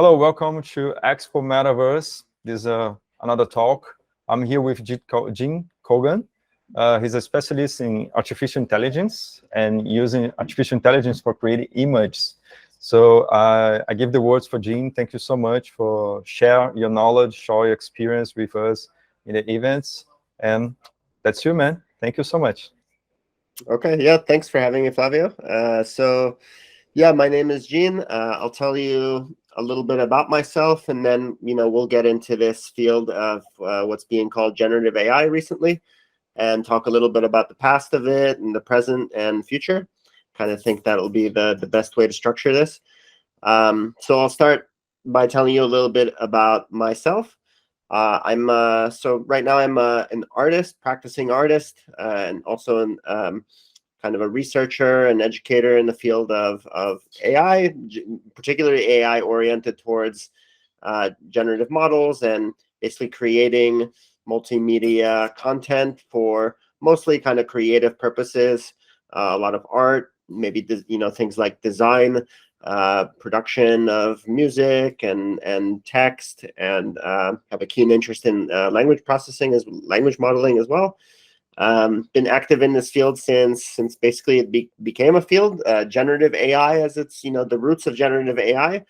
Hello, welcome to Expo Metaverse. This is another talk. I'm here with Gene Kogan. He's a specialist in artificial intelligence and using artificial intelligence for creating images. So I give the words for Gene. Thank you so much for share your knowledge, share your experience with us in the events. And that's you, man. Thank you so much. Okay, yeah, thanks for having me, Flavio. Yeah, my name is Gene. I'll tell you a little bit about myself, and then we'll get into this field of what's being called generative AI recently, and talk a little bit about the past of it and the present and future. Kind of think that'll be the best way to structure this. So I'll start by telling you a little bit about myself. So right now I'm an artist, practicing artist, and also an kind of a researcher and educator in the field of AI, particularly AI oriented towards generative models and basically creating multimedia content for mostly kind of creative purposes, a lot of art, maybe things like design, production of music and text, and have a keen interest in language processing language modeling as well. Been active in this field since basically it became a field. Generative AI, as it's the roots of generative AI,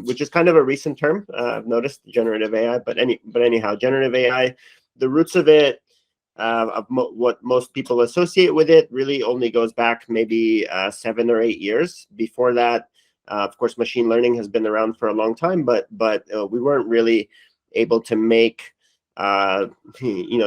which is kind of a recent term. I've noticed generative AI, but anyhow, generative AI, the roots of it, what most people associate with it, really only goes back maybe 7 or 8 years. Before that, of course, machine learning has been around for a long time, but we weren't really able to make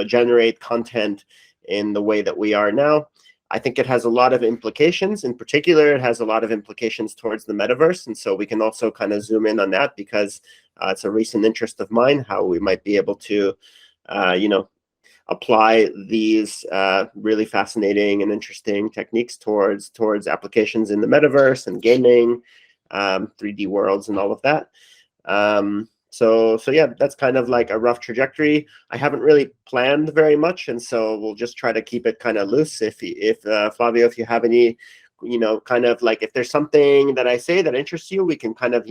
generate content in the way that we are now. I think it has a lot of implications. In particular, it has a lot of implications towards the metaverse, and so we can also kind of zoom in on that because it's a recent interest of mine, how we might be able to apply these really fascinating and interesting techniques towards applications in the metaverse and gaming, 3D worlds and all of that. So yeah, that's kind of like a rough trajectory. I haven't really planned very much, and so we'll just try to keep it kind of loose. If Flavio, if you have any, kind of like if there's something that I say that interests you, we can kind of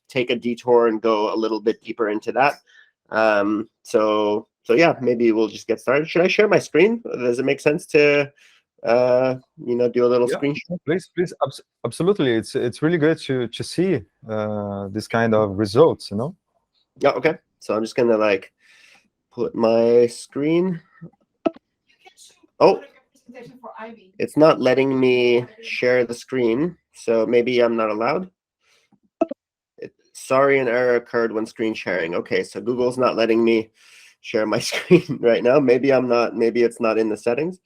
take a detour and go a little bit deeper into that. So yeah, maybe we'll just get started. Should I share my screen? Does it make sense to do a little screen share? Please, absolutely. It's really good to see this kind of results, Yeah, okay. So I'm just gonna like put my screen. Oh, it's not letting me share the screen, so maybe I'm not allowed. Sorry, an error occurred when screen sharing. Okay, so Google's not letting me share my screen right now. Maybe it's not in the settings.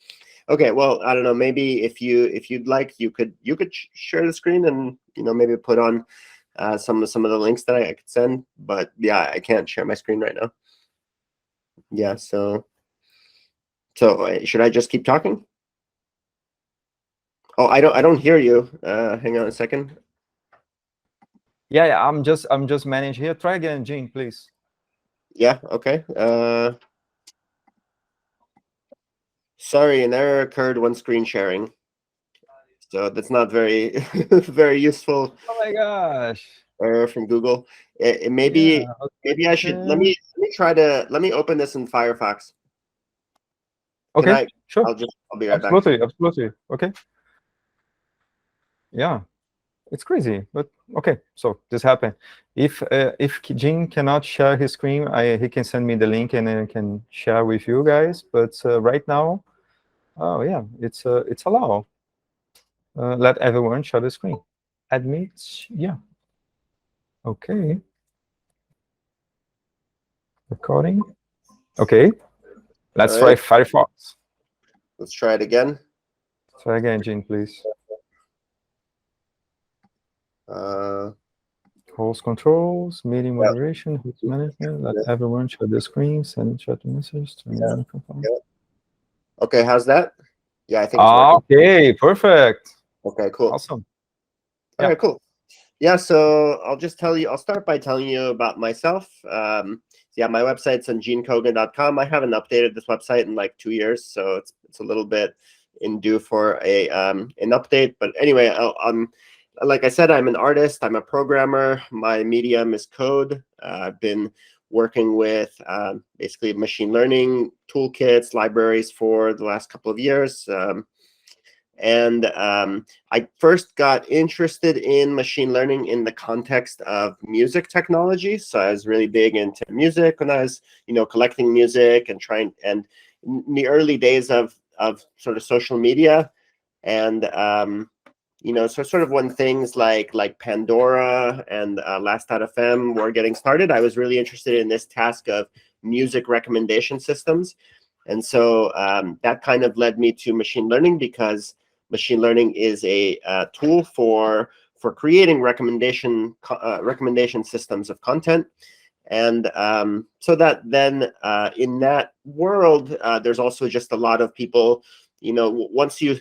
Okay, well, I don't know. Maybe if you'd like, you could share the screen and maybe put on some of the links that I could send. But yeah, I can't share my screen right now. Yeah, so should I just keep talking? Oh, I don't hear you. Hang on a second. Yeah, I'm just managing here. Try again, Gene, please. Yeah, okay. Sorry, an error occurred when screen sharing. So that's not very very useful. Oh my gosh. Error from Google. Maybe I should let me open this in Firefox. Okay, sure. I'll be right back. Absolutely. Okay. Yeah, it's crazy, but okay. So this happened. If Gene cannot share his screen, he can send me the link and I can share with you guys. But right now, oh yeah, it's allowed. Let everyone share the screen. Admit, yeah. Okay. Recording. Okay. Let's try Firefox. Let's try it again. Try again, Gene, please. Host controls, meeting moderation, host management. Let everyone share the screen. Send chat message. Okay, how's that? Yeah, I think it's working. Okay, perfect. Okay, cool. Awesome. All right, cool. Yeah, so I'll start by telling you about myself. Yeah, my website's on genekogan.com. I haven't updated this website in like 2 years, so it's a little bit in due for an update. But anyway, like I said, I'm an artist, I'm a programmer. My medium is code. I've been working with basically machine learning toolkits, libraries for the last couple of years. I first got interested in machine learning in the context of music technology. So I was really big into music when I was, collecting music and in the early days of sort of social media. And so sort of when things like Pandora and Last.fm were getting started, I was really interested in this task of music recommendation systems. And so that kind of led me to machine learning, because machine learning is a tool for creating recommendation systems of content. And so that then in that world, there's also just a lot of people, once you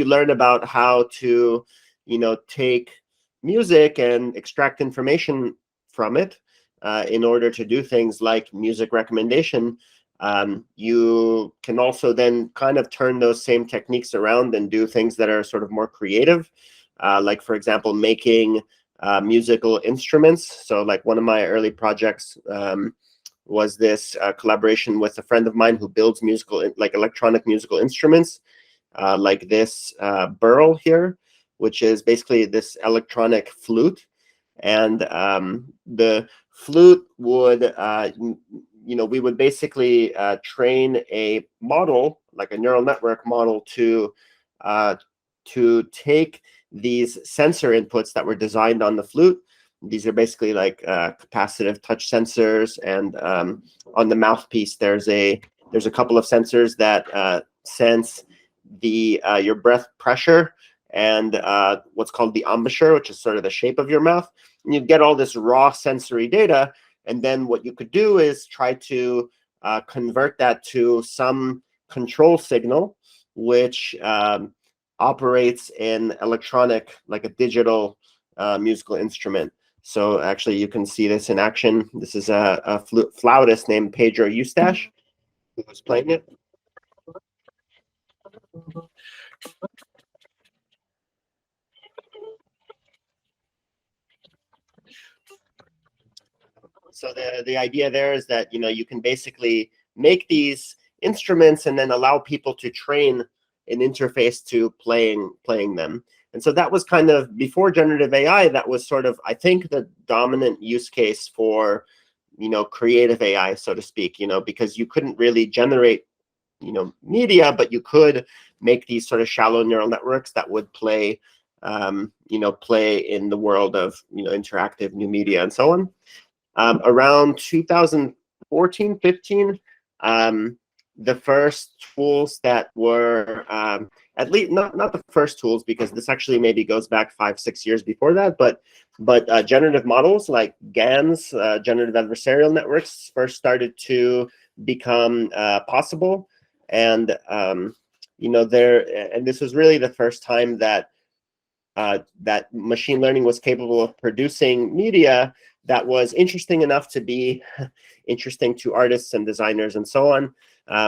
learn about how to, take music and extract information from it in order to do things like music recommendation, you can also then kind of turn those same techniques around and do things that are sort of more creative, like, for example, making musical instruments. So like one of my early projects was this collaboration with a friend of mine who builds electronic musical instruments, like this burl here, which is basically this electronic flute. And the flute would, we would basically train a model, like a neural network model, to take these sensor inputs that were designed on the flute. These are basically like capacitive touch sensors, and on the mouthpiece there's a couple of sensors that sense your breath pressure and what's called the embouchure, which is sort of the shape of your mouth. And you get all this raw sensory data, and then what you could do is try to convert that to some control signal, which operates in electronic, like a digital musical instrument. So actually you can see this in action. This is a flautist named Pedro Eustache who was playing it. So the idea there is that, you can basically make these instruments and then allow people to train an interface to playing them. And so that was kind of, before generative AI, that was sort of, I think, the dominant use case for, creative AI, so to speak, because you couldn't really generate, media, but you could make these sort of shallow neural networks that would play, play in the world of, interactive new media and so on. Around 2014, 15, the first tools that were, at least not the first tools, because this actually maybe goes back 5-6 years before that, but generative models like GANs, generative adversarial networks, first started to become possible. And and this was really the first time that that machine learning was capable of producing media that was interesting enough to be interesting to artists and designers and so on.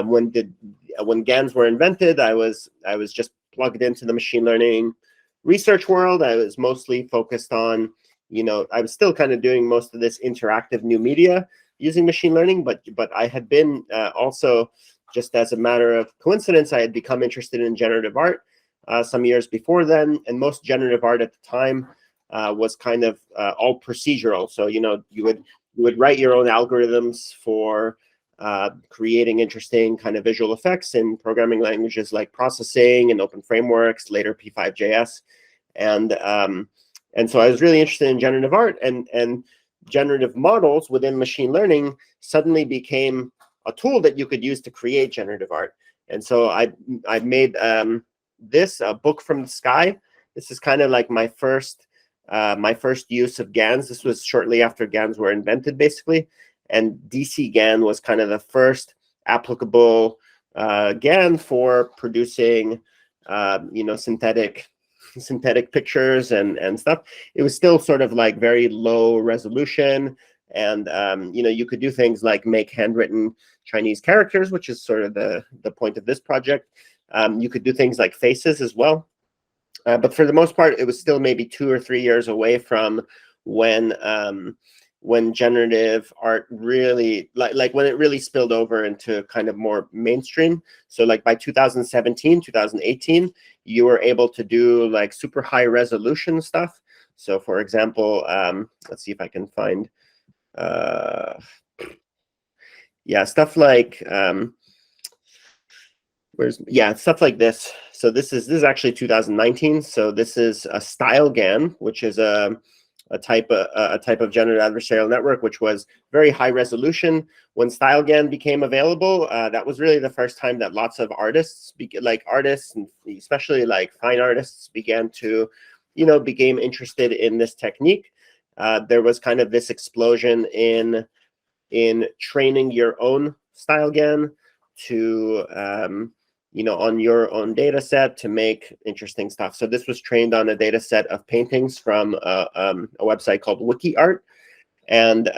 When GANs were invented, I was just plugged into the machine learning research world. I was mostly focused on, I was still kind of doing most of this interactive new media using machine learning, but I had been also, just as a matter of coincidence, I had become interested in generative art some years before then, and most generative art at the time was kind of all procedural. So you would write your own algorithms for creating interesting kind of visual effects in programming languages like Processing and Open Frameworks, later P5.js, and so I was really interested in generative art, and generative models within machine learning suddenly became a tool that you could use to create generative art. And so I made this Book from the Sky. This is kind of like my first use of GANs. This was shortly after GANs were invented, basically. And DC GAN was kind of the first applicable GAN for producing, synthetic pictures and stuff. It was still sort of like very low resolution, and you could do things like make handwritten Chinese characters, which is sort of the point of this project. You could do things like faces as well. But for the most part, it was still maybe 2 or 3 years away from when generative art really, like when it really spilled over into kind of more mainstream. So like by 2017, 2018, you were able to do like super high resolution stuff. So for example, let's see if I can find, yeah, stuff like, stuff like this. So this is actually 2019. So this is a StyleGAN, which is a type of generative adversarial network, which was very high resolution. When StyleGAN became available, that was really the first time that lots of artists, and especially like fine artists, began to, became interested in this technique. There was kind of this explosion in training your own StyleGAN to on your own data set to make interesting stuff. So this was trained on a data set of paintings from a website called WikiArt. And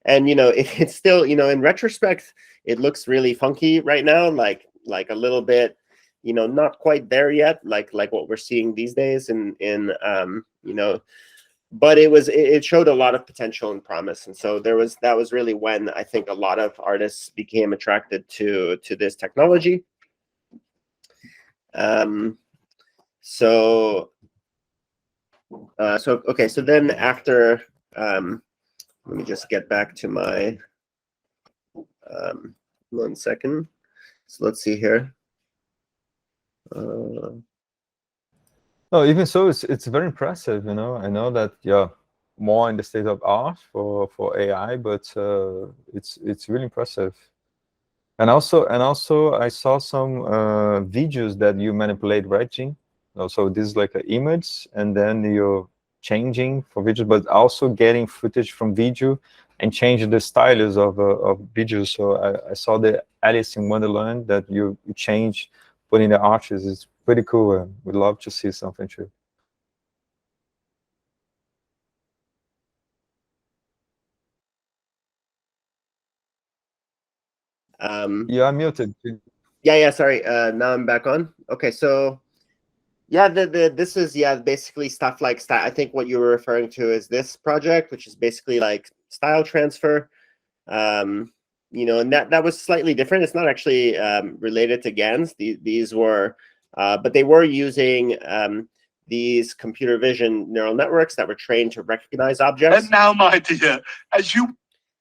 it's still, in retrospect, it looks really funky right now, like a little bit, not quite there yet, like what we're seeing these days but it showed a lot of potential and promise. And so that was really when I think a lot of artists became attracted to this technology. So then after, let me just get back to my, 1 second. So let's see here. No, even so, it's very impressive. I know that more in the state of art for AI, but it's really impressive. And also I saw some videos that you manipulate, right, Jing? So this is like an image, and then you're changing for videos, but also getting footage from video and changing the styles of videos. So I saw the Alice in Wonderland that you change, putting the arches. It's pretty cool. We'd love to see something too. You are muted. Yeah, sorry. Now I'm back on. Okay, so yeah, this is basically stuff like style. I think what you were referring to is this project, which is basically like style transfer. And that was slightly different. It's not actually related to GANs. These were, but they were using these computer vision neural networks that were trained to recognize objects. And now, my dear,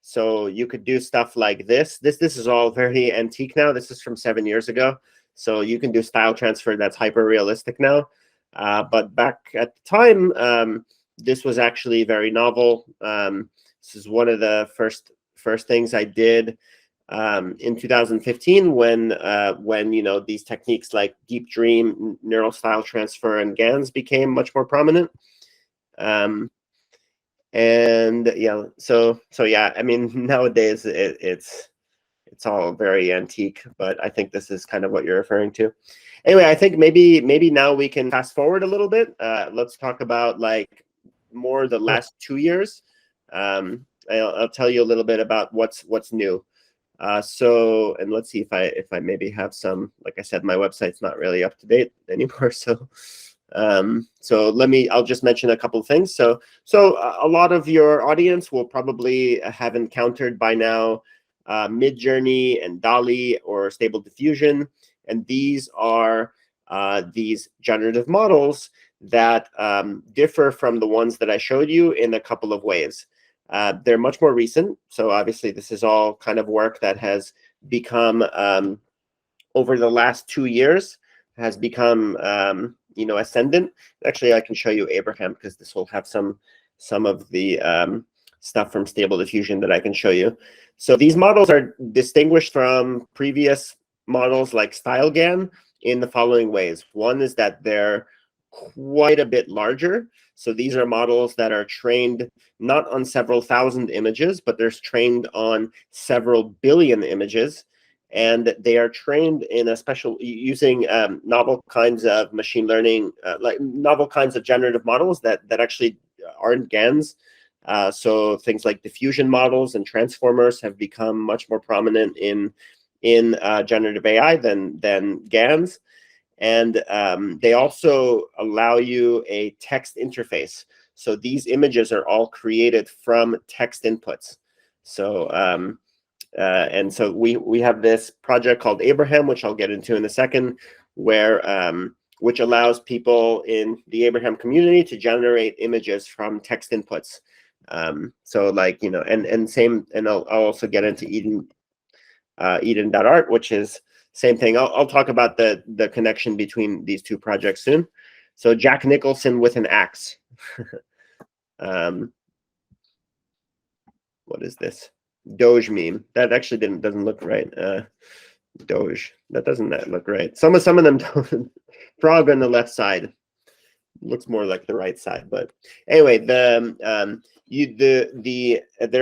So you could do stuff like this. This is all very antique now. This is from 7 years ago. So you can do style transfer that's hyper realistic now. But back at the time, this was actually very novel. This is one of the first things I did in 2015 when these techniques like Deep Dream, neural style transfer, and GANs became much more prominent. And so I mean, nowadays it's all very antique, but I think this is kind of what you're referring to. Anyway, I think maybe now we can fast forward a little bit. Let's talk about like more the last 2 years. I'll tell you a little bit about what's new. So, and let's see if I maybe have some, like I said, my website's not really up to date anymore. So I'll just mention a couple of things. So a lot of your audience will probably have encountered by now Midjourney and DALL-E or Stable Diffusion. And these are these generative models that differ from the ones that I showed you in a couple of ways. They're much more recent. So obviously this is all kind of work that has become, over the last 2 years, has become ascendant. Actually, I can show you Abraham because this will have some of the stuff from Stable Diffusion that I can show you. So these models are distinguished from previous models like StyleGAN in the following ways. One is that they're quite a bit larger. So these are models that are trained not on several thousand images, but they're trained on several billion images. And they are trained in a special, using novel kinds of machine learning, like novel kinds of generative models that actually aren't GANs. So things like diffusion models and transformers have become much more prominent in generative AI than GANs. And they also allow you a text interface. So these images are all created from text inputs. So and so we have this project called Abraham, which I'll get into in a second, where which allows people in the Abraham community to generate images from text inputs. So like, you know, and same, and I'll also get into Eden.art, which is same thing. I'll talk about the connection between these two projects soon. So Jack Nicholson with an axe. What is this? Doge meme. That actually doesn't look right. Doge. That doesn't look right. Some of them don't. Frog on the left side looks more like the right side, but anyway, they're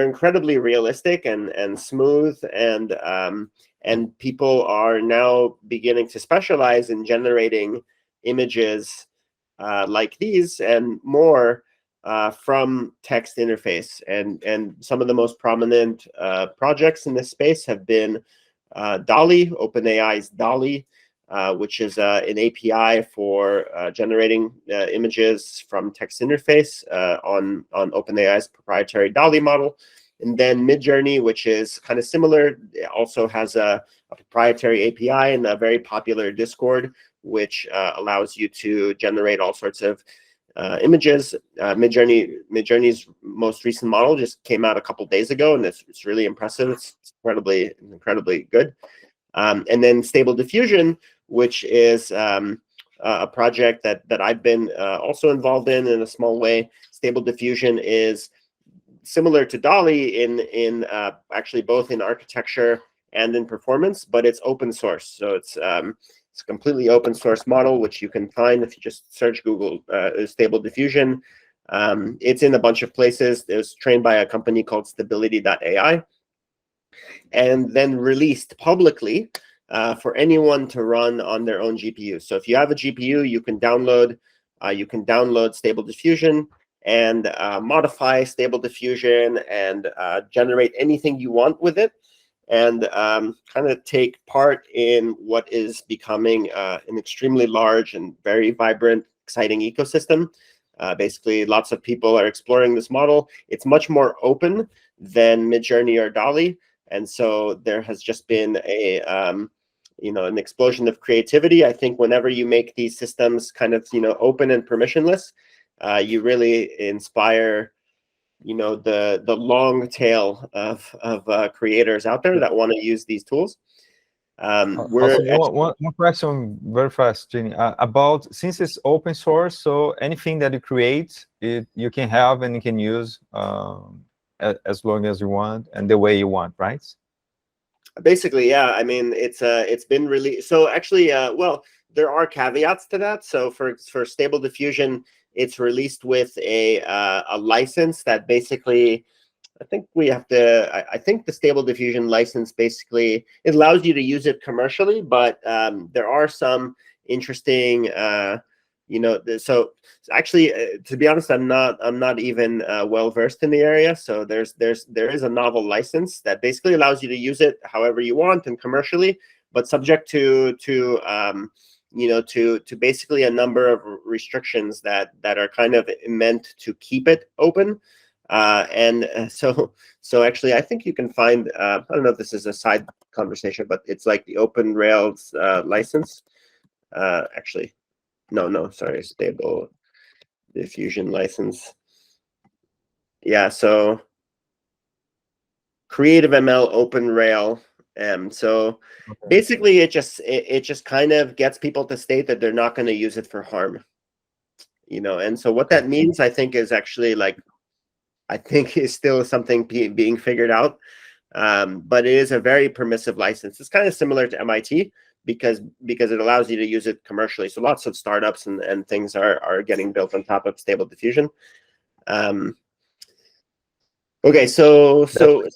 incredibly realistic and smooth, and people are now beginning to specialize in generating images like these and more from text interface. And some of the most prominent projects in this space have been DALL-E, OpenAI's DALL-E, which is an API for generating images from text interface on OpenAI's proprietary DALL-E model. And then Midjourney, which is kind of similar, also has a proprietary API and a very popular Discord, which allows you to generate all sorts of images. Midjourney's most recent model just came out a couple days ago, and it's really impressive. It's incredibly good. And then Stable Diffusion, which is a project that I've been also involved in a small way. Stable Diffusion is similar to DALL-E in actually both in architecture and in performance, but it's open source. So it's a completely open source model, which you can find if you just search Google Stable Diffusion. It's in a bunch of places. It was trained by a company called Stability.ai, and then released publicly for anyone to run on their own GPU. So if you have a GPU, you can download Stable Diffusion and modify Stable Diffusion and generate anything you want with it, and kind of take part in what is becoming an extremely large and very vibrant, exciting ecosystem. Basically, lots of people are exploring this model. It's much more open than Midjourney or DALL-E, and so there has just been an explosion of creativity. I think whenever you make these systems kind of open and permissionless, you really inspire the long tail of creators out there that want to use these tools. One question very fast, Jenny, about, since it's open source, so anything that you create, you can have and you can use as long as you want and the way you want, right? Basically, yeah. I mean, it's been released. So actually, well, there are caveats to that. So for Stable Diffusion, it's released with a license that basically, I think the Stable Diffusion license basically, it allows you to use it commercially, but there are some interesting, so actually, to be honest, I'm not even well versed in the area. So there is a novel license that basically allows you to use it however you want and commercially, but subject to basically a number of restrictions that are kind of meant to keep it open. So actually, I think you can find, I don't know if this is a side conversation, but it's like the Open Rails license. Actually, no, sorry, Stable Diffusion license. Yeah, so Creative ML Open Rail. So basically, it just kind of gets people to state that they're not going to use it for harm. And so what that means, I think, is actually is still something being figured out. But it is a very permissive license. It's kind of similar to MIT because it allows you to use it commercially. So lots of startups and things are getting built on top of Stable Diffusion. Okay, so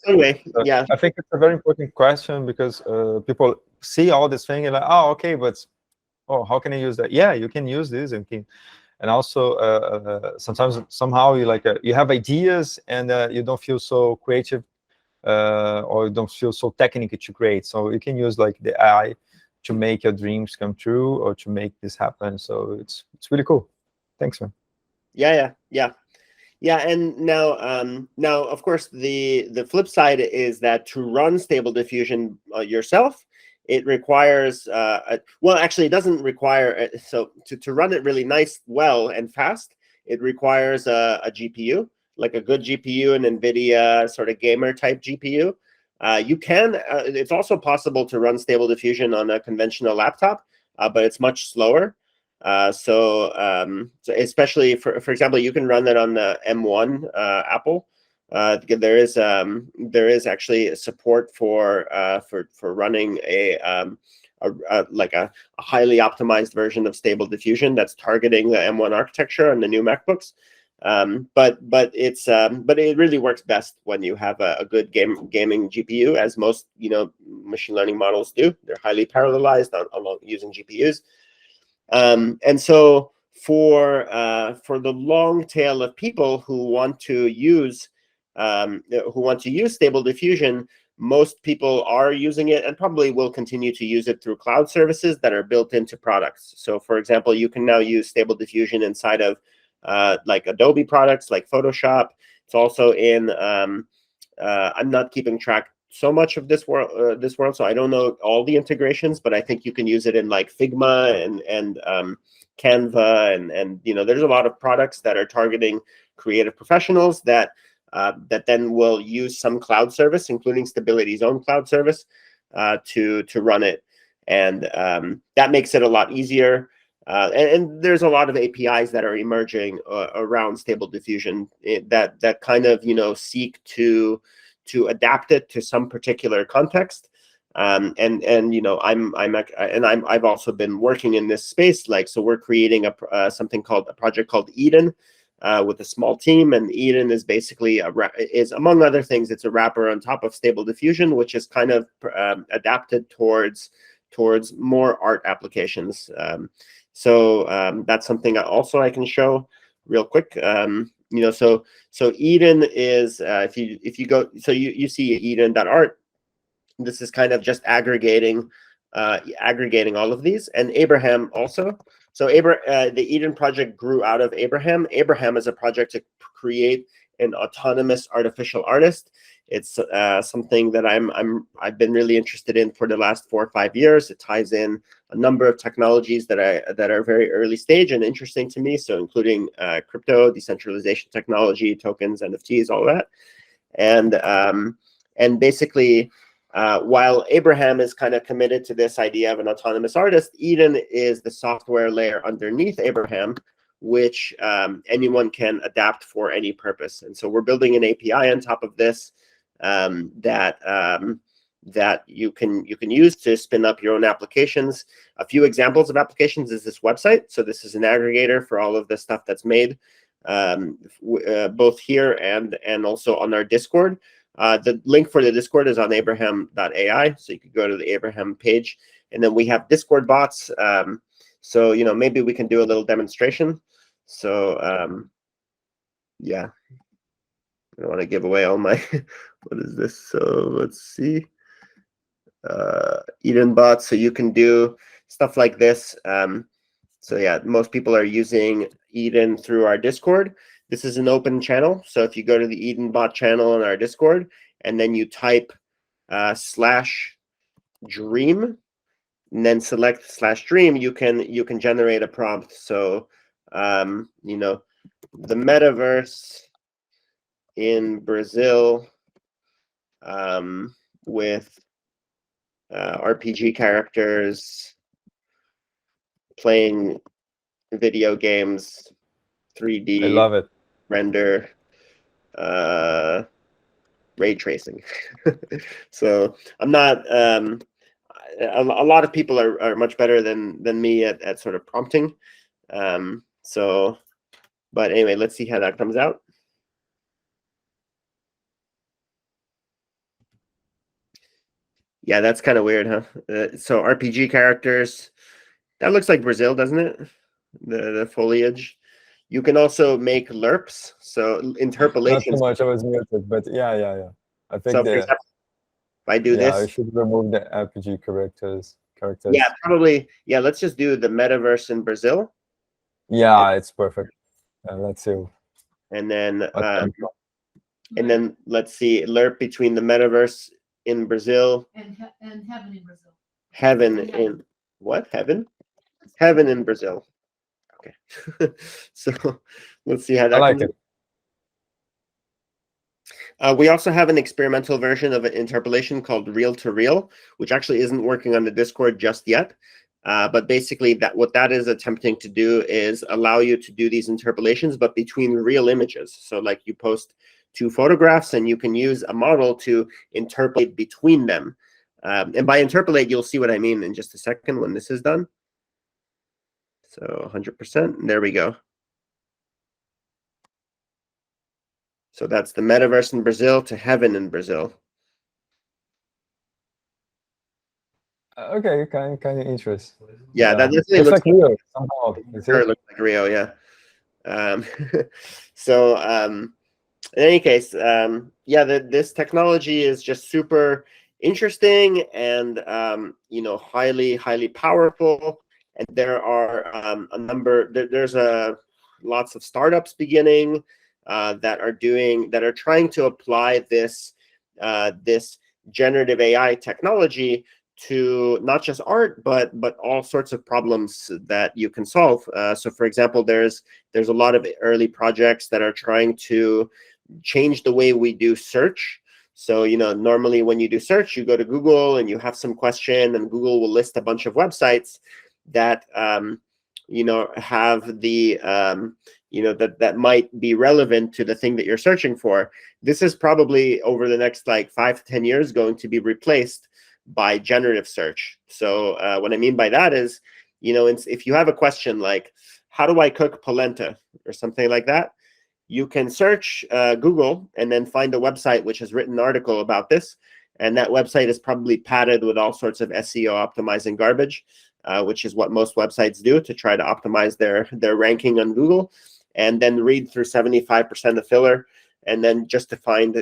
anyway, yeah. I think it's a very important question because people see all this thing and like, oh, okay, but how can I use that? Yeah, you can use this and also sometimes somehow you have ideas and you don't feel so creative or you don't feel so technical to create. So you can use like the AI to make your dreams come true or to make this happen. So it's really cool. Thanks, man. Yeah. And now, of course, the flip side is that to run Stable Diffusion yourself, it requires well, actually, it doesn't require. So to run it really well and fast, it requires a GPU, like a good GPU, an NVIDIA sort of gamer type GPU. You can. It's also possible to run Stable Diffusion on a conventional laptop, but it's much slower. So especially for example, you can run that on the M1 Apple. There is actually support for running a highly optimized version of Stable Diffusion that's targeting the M1 architecture on the new MacBooks. But it really works best when you have a good gaming GPU, as most machine learning models do. They're highly parallelized on using GPUs. And so for the long tail of people who want to use Stable Diffusion, most people are using it and probably will continue to use it through cloud services that are built into products. So, for example, you can now use Stable Diffusion inside of like Adobe products like Photoshop. It's also in I'm not keeping track so much of this world, so I don't know all the integrations, but I think you can use it in like Figma and Canva, and there's a lot of products that are targeting creative professionals that then will use some cloud service, including Stability's own cloud service, to run it, and that makes it a lot easier. And there's a lot of APIs that are emerging around Stable Diffusion that kind of seek to adapt it to some particular context. I've also been working in this space. So we're creating a project called Eden with a small team, and Eden is basically among other things, it's a wrapper on top of Stable Diffusion, which is kind of adapted towards more art applications. So that's something I can show real quick. So Eden is if you go, so you see Eden.art. This is kind of just aggregating all of these, and Abraham also. So the Eden project grew out of Abraham. Abraham is a project to create an autonomous artificial artist. It's something that I've been really interested in for the last 4 or 5 years. It ties in a number of technologies that are very early stage and interesting to me. So including crypto, decentralization technology, tokens, NFTs, all that. And basically, while Abraham is kind of committed to this idea of an autonomous artist, Eden is the software layer underneath Abraham, which anyone can adapt for any purpose. And so we're building an API on top of this that you can use to spin up your own applications. A few examples of applications is this website. So this is an aggregator for all of the stuff that's made, both here and also on our Discord. The link for the Discord is on abraham.ai, so you could go to the Abraham page. And then we have Discord bots. So maybe we can do a little demonstration. So yeah, I don't want to give away all my what is this? So let's see. Eden bots, so you can do stuff like this. So yeah, most people are using Eden through our Discord. This is an open channel, so if you go to the Eden bot channel on our Discord and then you type /dream and then select /dream, you can generate a prompt. So the metaverse in Brazil with RPG characters playing video games, 3D. I love it. Render, ray tracing. So I'm not. A lot of people are much better than me at sort of prompting. So, but anyway, let's see how that comes out. Yeah, that's kind of weird, huh? So RPG characters, that looks like Brazil, doesn't it? The foliage. You can also make lerps, so interpolation. Not so much, I was muted, but yeah. I think so for example, if I do this, I should remove the RPG characters characters. Yeah, probably. Yeah, let's just do the metaverse in Brazil. Yeah, it's perfect. Let's see. And then what- let's see, lerp between the metaverse in Brazil And heaven in Brazil. heaven in what? Heaven in Brazil. Okay. So let's see how that I like comes. it. We also have an experimental version of an interpolation called Reel to Reel, which actually isn't working on the Discord just yet. But basically, what that is attempting to do is allow you to do these interpolations, but between real images. So like you post 2 photographs and you can use a model to interpolate between them. And by interpolate, you'll see what I mean in just a second when this is done. So 100%, there we go. So that's the metaverse in Brazil to heaven in Brazil. Okay, kind of interesting. Yeah, that definitely it's looks like Rio somehow. Sure, it looks like Rio, yeah. So in any case, yeah, this technology is just super interesting and highly powerful. And there are a number. There's lots of startups beginning that are trying to apply this generative AI technology to not just art, but all sorts of problems that you can solve. So, for example, there's a lot of early projects that are trying to change the way we do search. So, normally when you do search, you go to Google and you have some question, and Google will list a bunch of websites that have the that might be relevant to the thing that you're searching for. This is probably over the next like 5 to 10 years going to be replaced by generative search. So what I mean by that is, if you have a question like, how do I cook polenta or something like that, you can search Google and then find a website which has written an article about this. And that website is probably padded with all sorts of SEO optimizing garbage, which is what most websites do to try to optimize their ranking on Google, and then read through 75% of filler, and then just to find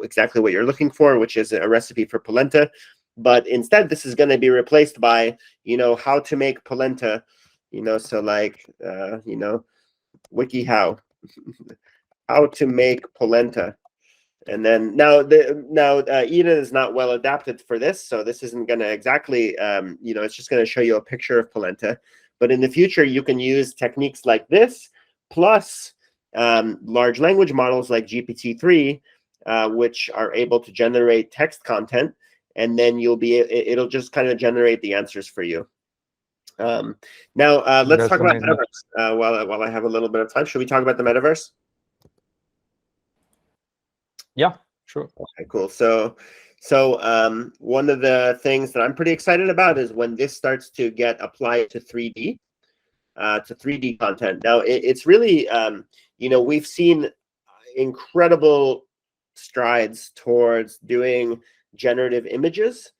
exactly what you're looking for, which is a recipe for polenta. But instead, this is going to be replaced by how to make polenta, so like WikiHow, how to make polenta. And then now Eden is not well adapted for this, so this isn't going to exactly it's just going to show you a picture of polenta. But in the future, you can use techniques like this plus large language models like GPT-3, which are able to generate text content, and then it'll just kind of generate the answers for you. Now let's talk about metaverse while I have a little bit of time. Should we talk about the metaverse? Yeah, sure. Okay, cool. So one of the things that I'm pretty excited about is when this starts to get applied to 3D. To 3D content. Now, it's really, we've seen incredible strides towards doing generative images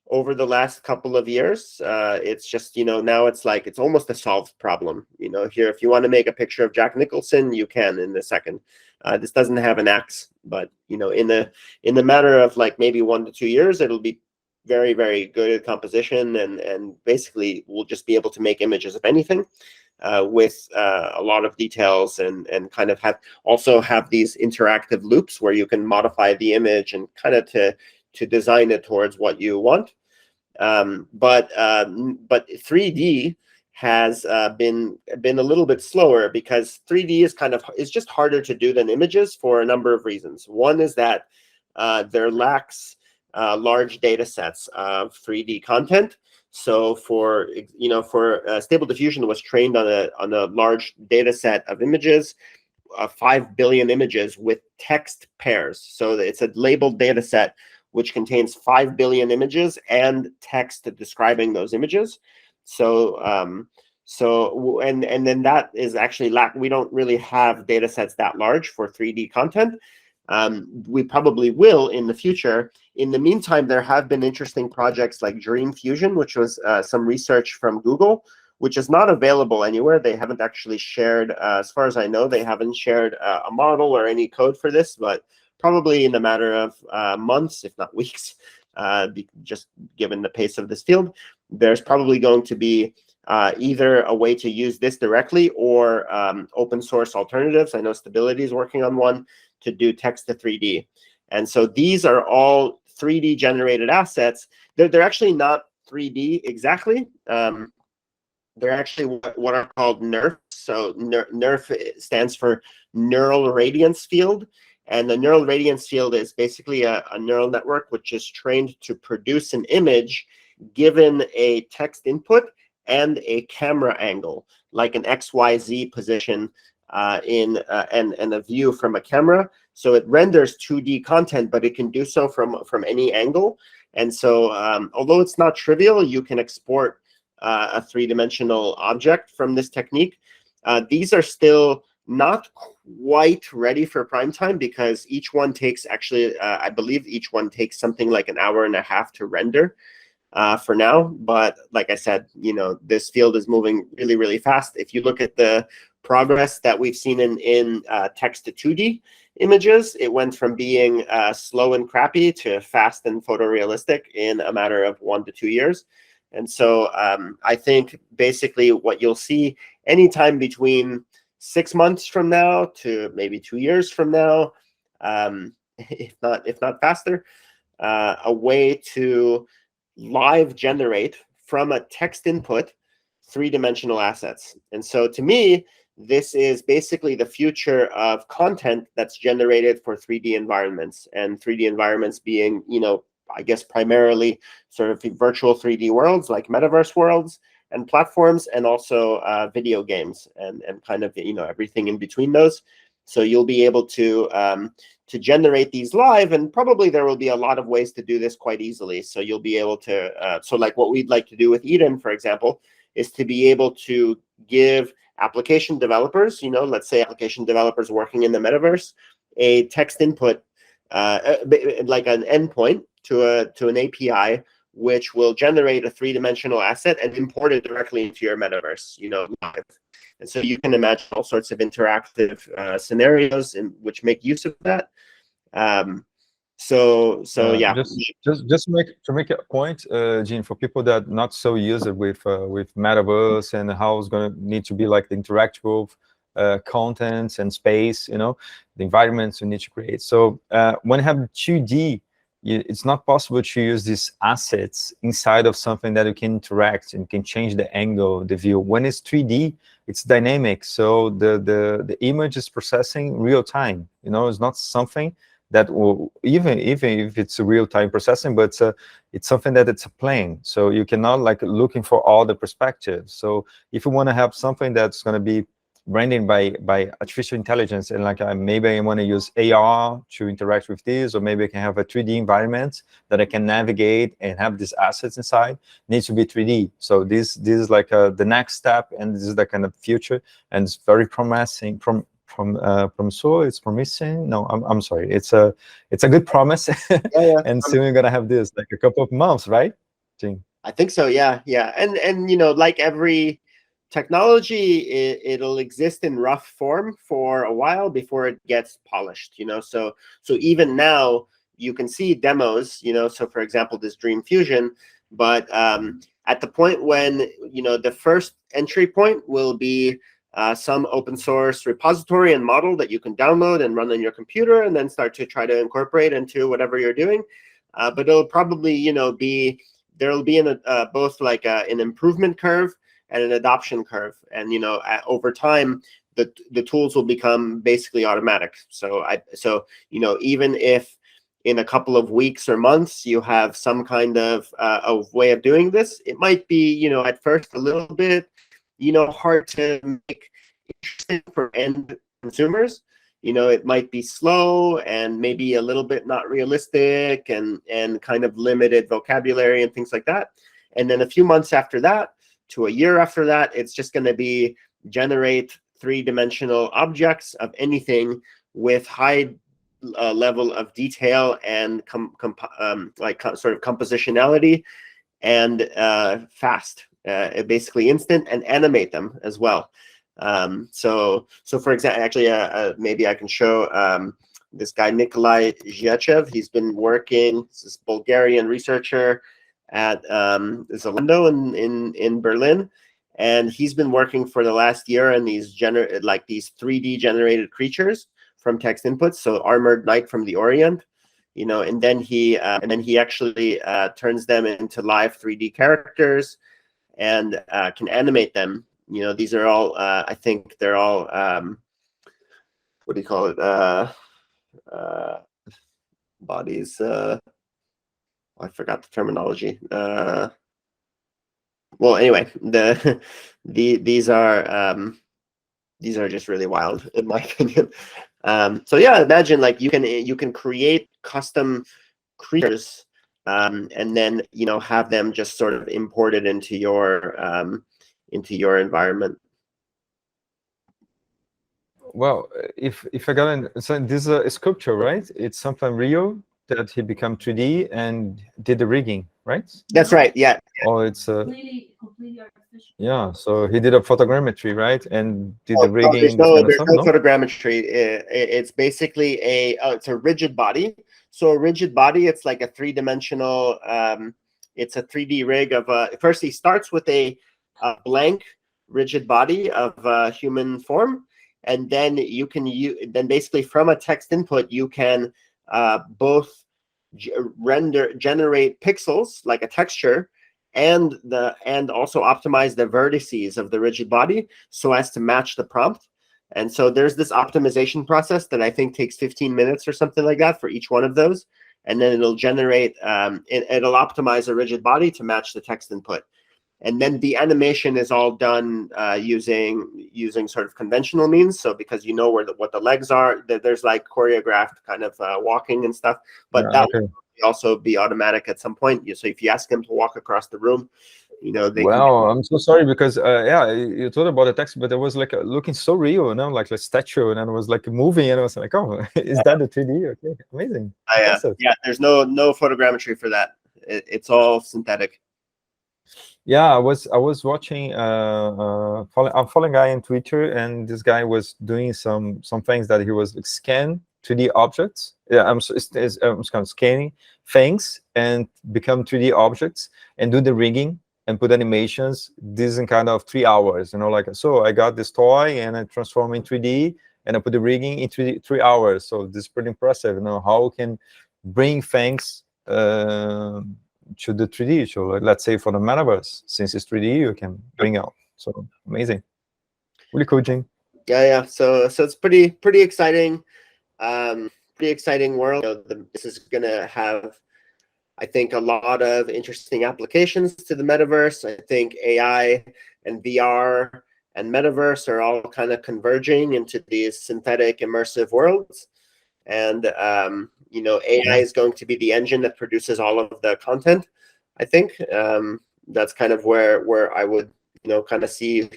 over the last couple of years. It's just, now it's like, it's almost a solved problem. Here, if you want to make a picture of Jack Nicholson, you can in a second. This doesn't have an axe, but, in the matter of like maybe 1 to 2 years, it'll be very, very good at composition, and basically we'll just be able to make images of anything with a lot of details, and kind of have these interactive loops where you can modify the image and kind of to design it towards what you want. But 3D has been a little bit slower because 3D is just harder to do than images for a number of reasons. One is that there lacks large data sets of 3D content. So for Stable Diffusion was trained on a large data set of images, 5 billion images with text pairs. So it's a labeled data set which contains 5 billion images and text describing those images. So and then that is actually we don't really have data sets that large for 3D content. We probably will in the future. In the meantime, there have been interesting projects like Dream Fusion, which was some research from Google, which is not available anywhere. They haven't actually shared, as far as I know, they haven't shared a model or any code for this, but probably in a matter of months, if not weeks, just given the pace of this field. There's probably going to be either a way to use this directly or open source alternatives. I know Stability is working on one to do text to 3D. And so these are all 3D generated assets. They're actually not 3D exactly. They're actually what are called NeRF. So NeRF stands for Neural Radiance Field. And the Neural Radiance Field is basically a neural network which is trained to produce an image given a text input and a camera angle, like an XYZ position and a view from a camera. So it renders 2D content, but it can do so from any angle. And so although it's not trivial, you can export a three-dimensional object from this technique. These are still not quite ready for prime time because each one takes actually, I believe each one takes something like an hour and a half to render for now. But like I said, this field is moving really, really fast. If you look at the progress that we've seen in text to 2D images, it went from being slow and crappy to fast and photorealistic in a matter of 1 to 2 years. And so I think basically what you'll see anytime between 6 months from now to maybe 2 years from now, if not faster, a way to live generate from a text input 3-dimensional assets. And so to me, this is basically the future of content that's generated for 3D environments, and 3D environments being, I guess primarily sort of virtual 3D worlds like metaverse worlds and platforms, and also video games and kind of everything in between those. So you'll be able to generate these live, and probably there will be a lot of ways to do this quite easily. So you'll be able to so like what we'd like to do with Eden, for example, is to be able to give application developers, let's say application developers working in the metaverse, a text input like an endpoint to an API, which will generate a 3-dimensional asset and import it directly into your metaverse, live. And so you can imagine all sorts of interactive scenarios which make use of that. So yeah. Just to make a point, Gene, for people that not so used with metaverse and how it's going to need to be like the interactive contents and space, the environments you need to create. So when you have 2D, it's not possible to use these assets inside of something that you can interact and can change the angle, the view. When it's 3D, it's dynamic. So the image is processing real time. It's not something that will, even if it's a real-time processing, but it's something that it's playing. So you cannot like looking for all the perspectives. So if you want to have something that's going to be rendered by artificial intelligence, and like maybe I want to use AR to interact with this, or maybe I can have a 3D environment that I can navigate and have these assets inside, needs to be 3D. So this is like the next step, and this is the kind of future, and it's very promising. From so it's promising. No, I'm sorry. It's a good promise. Yeah. And soon we're gonna have this like a couple of months, right, Jing? I think so. Yeah. And like every technology, it'll exist in rough form for a while before it gets polished. So even now you can see demos. So for example, this Dream Fusion, but at the point when the first entry point will be some open source repository and model that you can download and run on your computer, and then start to try to incorporate into whatever you're doing. But it'll probably, there'll be both like an improvement curve and an adoption curve. And, over time, the tools will become basically automatic. So even if in a couple of weeks or months you have some kind of way of doing this, it might be, at first a little bit hard to make interesting for end consumers. It might be slow and maybe a little bit not realistic and kind of limited vocabulary and things like that. And then a few months after that to a year after that, it's just going to be generate 3-dimensional objects of anything with high level of detail and sort of compositionality and fast. Basically instant, and animate them as well. So for example, actually, maybe I can show this guy Nikolai Zhechev. He's been working. This Bulgarian researcher at Zalando in Berlin, and he's been working for the last year on these these 3D generated creatures from text inputs. So Armored Knight from the Orient, and then he actually turns them into live 3D characters and can animate them. These are all I think they're all what do you call it? Bodies. I forgot the terminology. Well, anyway, these are just really wild in my opinion. So yeah, imagine like you can create custom creatures and then have them just sort of imported into your environment. Well, if I got in, so this is a sculpture, right? It's something real that he become 3D and did the rigging, right? That's right. Yeah. Oh, it's Completely artificial. yeah. So he did a photogrammetry, right? And did the No, rigging. there's this kind of no stuff, no? photogrammetry. It's basically it's a rigid body. So a rigid body, it's like a three-dimensional. It's a 3D rig of first he starts with a blank rigid body of human form, and then you can then basically from a text input you can both generate pixels like a texture and also optimize the vertices of the rigid body so as to match the prompt. And so there's this optimization process that I think takes 15 minutes or something like that for each one of those, and then it'll generate it'll optimize a rigid body to match the text input. And then the animation is all done using sort of conventional means. So because what the legs are, there's like choreographed kind of walking and stuff. But that will also be automatic at some point. So if you ask them to walk across the room, they. Wow, I'm so sorry because yeah, you told about the text, but it was like looking so real, like a statue, and it was like moving, and I was like, oh, is that the 3D? Okay, amazing. Yeah, there's no photogrammetry for that. It's all synthetic. Yeah, I was watching. I'm following a guy on Twitter, and this guy was doing some things that he was scan 3D objects. Yeah, I'm kind of scanning things and become 3D objects and do the rigging and put animations. This in kind of 3 hours. Like so, I got this toy and I transform in 3D and I put the rigging in 3 hours. So this is pretty impressive. How we can bring things to the 3D. So let's say for the metaverse, since it's 3D, you can bring out. So amazing, really cool, Jing. Yeah. So it's pretty exciting, pretty exciting world. This is gonna have, I think, a lot of interesting applications to the metaverse. I think AI and VR and metaverse are all kind of converging into these synthetic immersive worlds. And AI is going to be the engine that produces all of the content. I think that's kind of where I would kind of see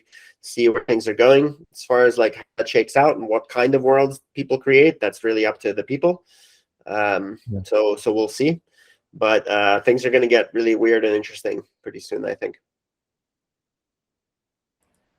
where things are going. As far as like how that shakes out and what kind of worlds people create, that's really up to the people. So we'll see. But things are going to get really weird and interesting pretty soon, I think.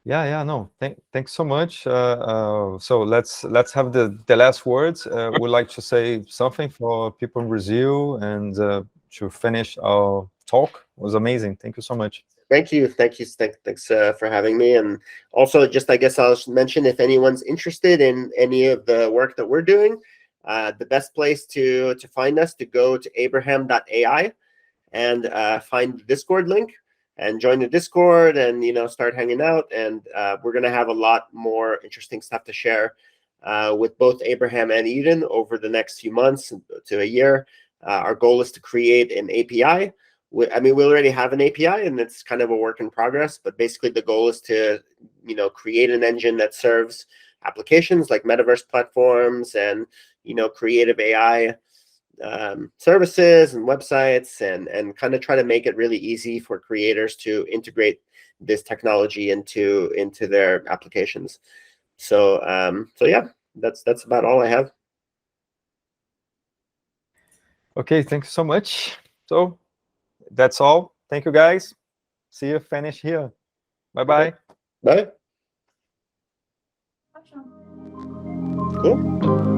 Yeah, no. Thanks so much. So let's have the last words. Would like to say something for people in Brazil and to finish our talk. It was amazing. Thank you so much. Thanks for having me. And also, just I guess I'll mention, if anyone's interested in any of the work that we're doing, the best place to find us, to go to abraham.ai and find the Discord link and join the Discord and start hanging out. And we're going to have a lot more interesting stuff to share with both Abraham and Eden over the next few months to a year. Our goal is to create an API. We already have an API, and it's kind of a work in progress. But basically, the goal is to create an engine that serves applications like metaverse platforms and creative AI services and websites, and kind of try to make it really easy for creators to integrate this technology into their applications. So yeah, that's about all I have. Okay, thank you so much. So that's all. Thank you, guys. See you finish here. Bye-bye. Bye. Awesome. Cool.